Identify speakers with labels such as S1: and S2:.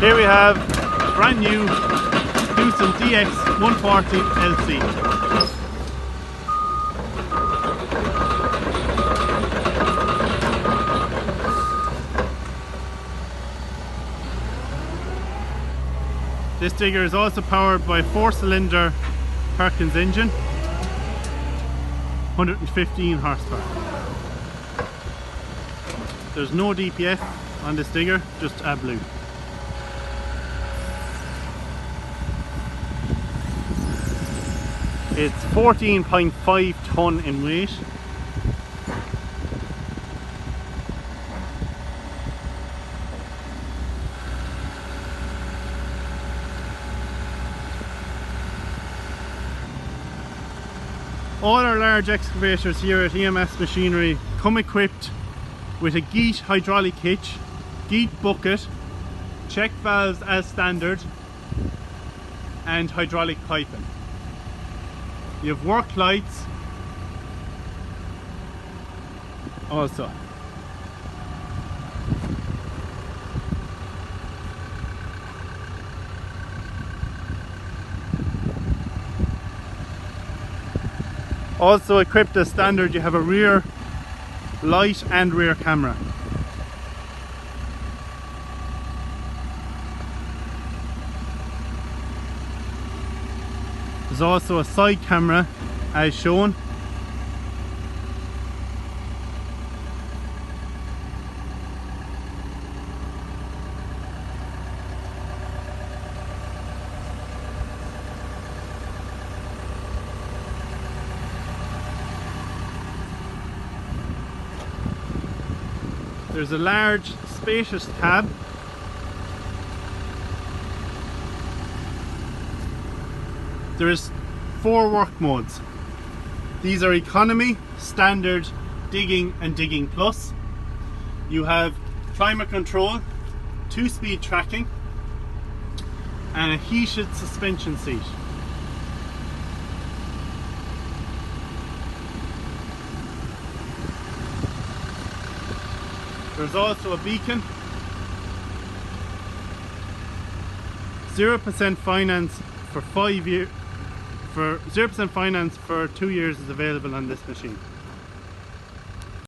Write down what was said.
S1: Here we have a brand new Doosan DX140LC. This digger is also powered by a 4-cylinder Perkins engine, 115 horsepower. There's no DPF on this digger, just AdBlue. It's 14.5 tonne in weight. All our large excavators here at EMS Machinery come equipped with a Geith hydraulic hitch, Geith bucket, check valves as standard, and hydraulic piping. You have work lights also. Also equipped as standard, you have a rear light and rear camera. There's also a side camera as shown. There's a large spacious cab. There is 4 work modes. These are economy, standard, digging and digging plus. You have climate control, 2-speed tracking and a heated suspension seat. There's also a beacon. 0% finance for 5 years. For 0% finance for 2 years is available on this machine.